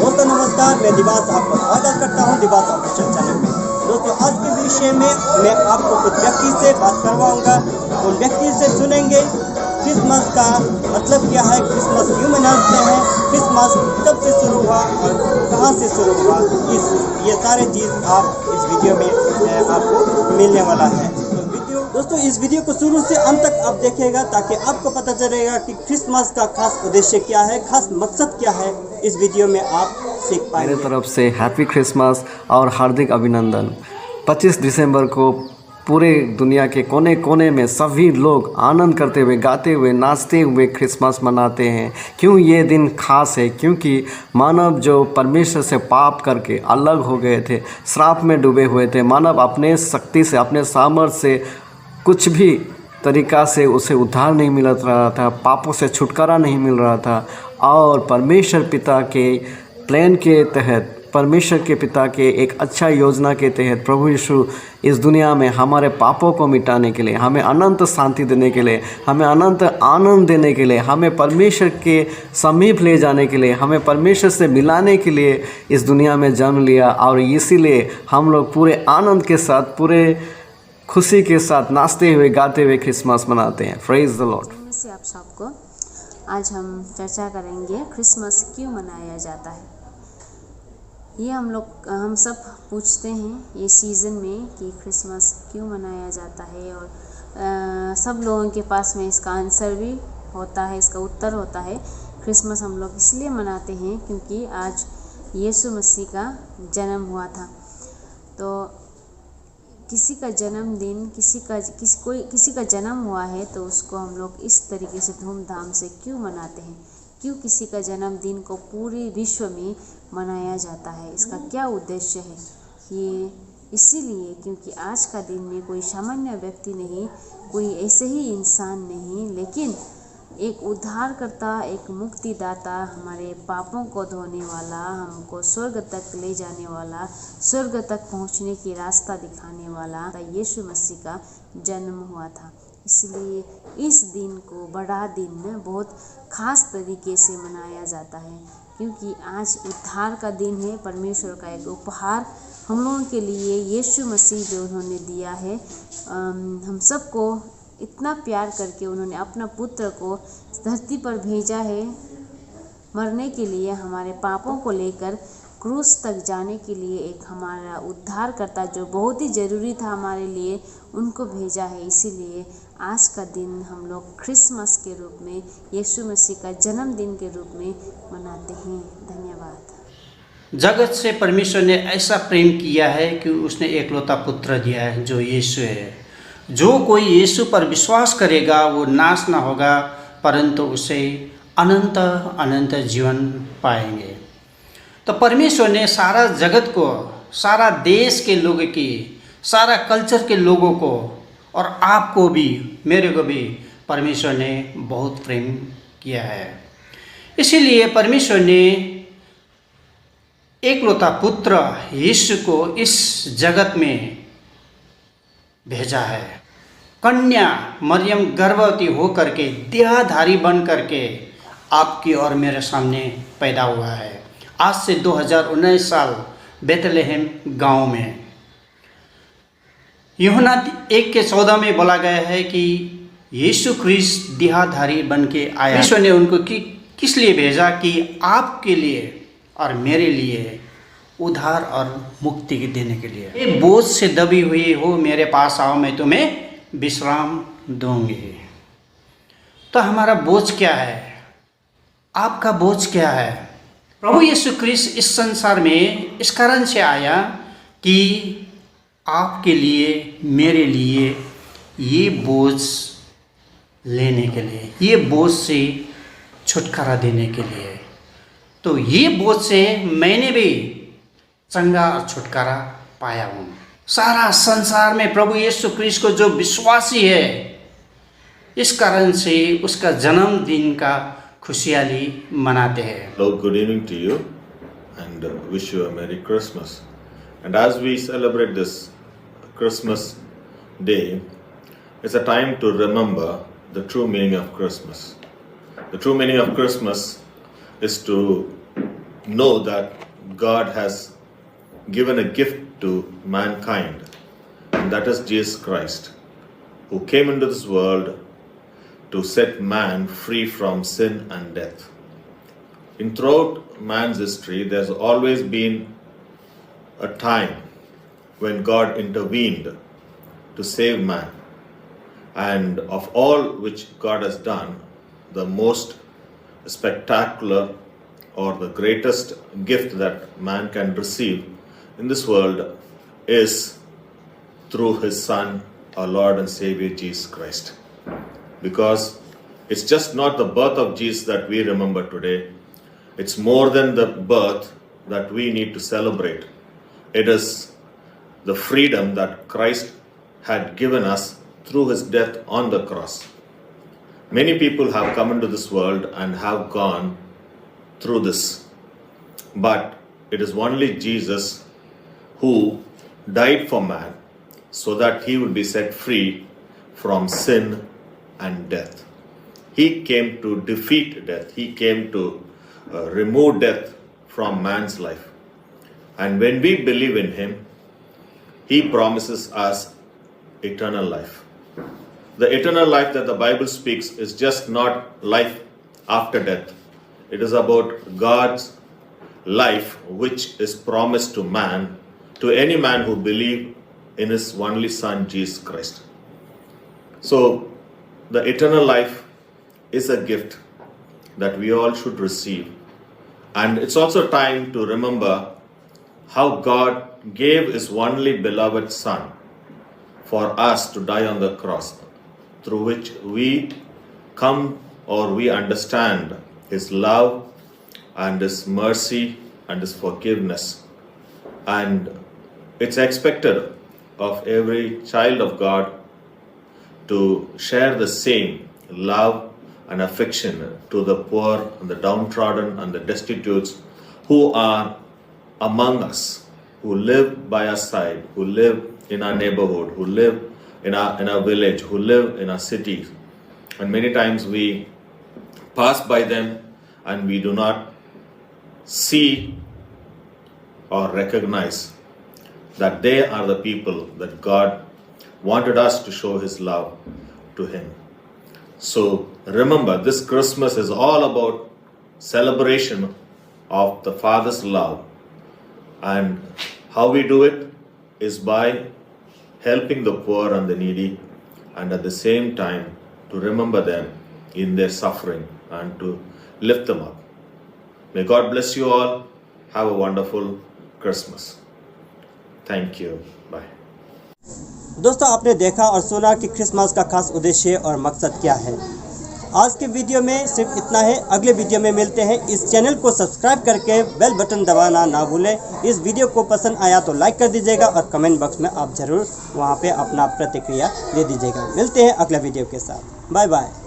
दोस्तों नमस्कार, मैं दिवास आपका स्वागत करता हूं दिवास ऑफिशियल चैनल में। दोस्तों आज के विषय में मैं आपको कुछ व्यक्ति से बात करवाऊंगा। उन व्यक्ति से सुनेंगे क्रिसमस का मतलब क्या है, क्रिसमस क्यों मनाते हैं, क्रिसमस कब से शुरू हुआ और कहां से शुरू हुआ, ये सारे चीज़ आप इस वीडियो में आपको मिलने वाला है। दोस्तों इस वीडियो को शुरू से अंत तक आप देखिएगा ताकि आपको पता चलेगा कि क्रिसमस का खास उद्देश्य क्या है, खास मकसद क्या है। इस वीडियो में आप सीख पाएंगे। मेरे तरफ से हैप्पी क्रिसमस और हार्दिक अभिनंदन। 25 दिसंबर को पूरे दुनिया के कोने कोने में सभी लोग आनंद करते हुए, गाते हुए, नाचते हुए क्रिसमस मनाते हैं। क्यों ये दिन खास है? क्योंकि मानव जो परमेश्वर से पाप करके अलग हो गए थे, श्राप में डूबे हुए थे, मानव अपने शक्ति से, अपने सामर्थ्य से कुछ भी तरीक़ा से उसे उद्धार नहीं मिल रहा था, पापों से छुटकारा नहीं मिल रहा था। और परमेश्वर पिता के प्लान के तहत, परमेश्वर के पिता के एक अच्छा योजना के तहत प्रभु यीशु इस दुनिया में हमारे पापों को मिटाने के लिए, हमें अनंत शांति देने के लिए, हमें अनंत आनंद देने के लिए, हमें परमेश्वर के समीप ले जाने के लिए, हमें परमेश्वर से मिलाने के लिए इस दुनिया में जन्म लिया। और इसीलिए हम लोग पूरे आनंद के साथ, पूरे खुशी के साथ नाचते हुए, गाते हुए क्रिसमस मनाते हैं। Praise the Lord. से आप सबको आज हम चर्चा करेंगे क्रिसमस क्यों मनाया जाता है। ये हम सब पूछते हैं ये सीज़न में कि क्रिसमस क्यों मनाया जाता है, और सब लोगों के पास में इसका आंसर भी होता है, इसका उत्तर होता है। क्रिसमस हम लोग इसलिए मनाते हैं क्योंकि आज यीशु मसीह का जन्म हुआ था। तो किसी का जन्मदिन, किसी का जन्म हुआ है तो उसको हम लोग इस तरीके से धूमधाम से क्यों मनाते हैं? क्यों किसी का जन्मदिन को पूरे विश्व में मनाया जाता है? इसका क्या उद्देश्य है? ये इसीलिए क्योंकि आज का दिन में कोई सामान्य व्यक्ति नहीं, कोई ऐसे ही इंसान नहीं, लेकिन एक उद्धारकर्ता, एक मुक्तिदाता, हमारे पापों को धोने वाला, हमको स्वर्ग तक ले जाने वाला, स्वर्ग तक पहुंचने की रास्ता दिखाने वाला यीशु मसीह का जन्म हुआ था। इसलिए इस दिन को, बड़ा दिन, बहुत खास तरीके से मनाया जाता है क्योंकि आज उद्धार का दिन है। परमेश्वर का एक उपहार हम लोगों के लिए यीशु मसीह जो उन्होंने दिया है, हम सबको इतना प्यार करके उन्होंने अपना पुत्र को धरती पर भेजा है मरने के लिए, हमारे पापों को लेकर क्रूस तक जाने के लिए। एक हमारा उद्धार करता जो बहुत ही ज़रूरी था हमारे लिए, उनको भेजा है। इसीलिए आज का दिन हम लोग क्रिसमस के रूप में, यीशु मसीह का जन्मदिन के रूप में मनाते हैं। धन्यवाद। जगत से परमेश्वर ने ऐसा प्रेम किया है कि उसने एकलौता पुत्र दिया है जो यीशु है। जो कोई यीशु पर विश्वास करेगा वो नाश ना होगा, परंतु उसे अनंत अनंत जीवन पाएंगे। तो परमेश्वर ने सारा जगत को, सारा देश के लोगों की, सारा कल्चर के लोगों को, और आपको भी, मेरे को भी परमेश्वर ने बहुत प्रेम किया है। इसीलिए परमेश्वर ने एकलौता पुत्र यीशु को इस जगत में भेजा है। कन्या मरियम गर्भवती हो करके, देहधारी बन करके आपकी और मेरे सामने पैदा हुआ है। आज से 2019 साल बेथलेहम गांव में। यूहन्ना 1:14 में बोला गया है कि यीशु ख्रीस्त देहधारी बन के आया। ईश्वर ने उनको किस लिए भेजा? कि आपके लिए और मेरे लिए उद्धार और मुक्ति देने के लिए। ये बोझ से दबी हुई हो, मेरे पास आओ, मैं तुम्हें विश्राम दूंगी। तो हमारा बोझ क्या है? आपका बोझ क्या है? प्रभु यीशु ख्रीस्त इस संसार में इस कारण से आया कि आपके लिए, मेरे लिए ये बोझ लेने के लिए, ये बोझ से छुटकारा देने के लिए। तो ये बोझ से मैंने भी चंगा और छुटकारा पाया हूँ। सारा संसार में प्रभु यीशु ख्रीस्त को जो विश्वासी है, इस कारण से उसका जन्मदिन का खुशहाली मनाते हैं। Hello, good evening to you and wish you a Merry Christmas. And as we celebrate this Christmas day, it's a time to remember the true meaning of Christmas. The true meaning of Christmas is to know that God has given a gift to mankind, and that is Jesus Christ, who came into this world to set man free from sin and death. In throughout man's history, there's always been a time when God intervened to save man. And of all which God has done, the most spectacular or the greatest gift that man can receive in this world is through his Son, our Lord and Savior Jesus Christ. Because it's just not the birth of Jesus that we remember today. It's more than the birth that we need to celebrate. It is the freedom that Christ had given us through his death on the cross. Many people have come into this world and have gone through this. But it is only Jesus who died for man so that he would be set free from sin and death. He came to defeat death. He came to remove death from man's life. And when we believe in him, he promises us eternal life. The eternal life that the Bible speaks is just not life after death. It is about God's life which is promised to man, to any man who believes in his only Son, Jesus Christ. So, the eternal life is a gift that we all should receive. And it's also time to remember how God gave his only beloved Son for us to die on the cross, through which we come or we understand his love and his mercy and his forgiveness. And it's expected of every child of God to share the same love and affection to the poor and the downtrodden and the destitutes who are among us, who live by our side, who live in our neighborhood, who live in our village, who live in our cities. And many times we pass by them and we do not see or recognize that they are the people that God wanted us to show his love to him. So remember, this Christmas is all about celebration of the Father's love. And how we do it is by helping the poor and the needy, and at the same time to remember them in their suffering and to lift them up. May God bless you all. Have a wonderful Christmas. Thank you. Bye. दोस्तों, आपने देखा और सुना कि Christmas का खास उद्देश्य और मकसद क्या है। आज के वीडियो में सिर्फ इतना है। अगले वीडियो में मिलते हैं। इस चैनल को सब्सक्राइब करके बेल बटन दबाना ना भूलें। इस वीडियो को पसंद आया तो लाइक कर दीजिएगा और कमेंट बॉक्स में आप ज़रूर वहां पे अपना प्रतिक्रिया दे दीजिएगा। मिलते हैं अगले वीडियो के साथ। Bye bye.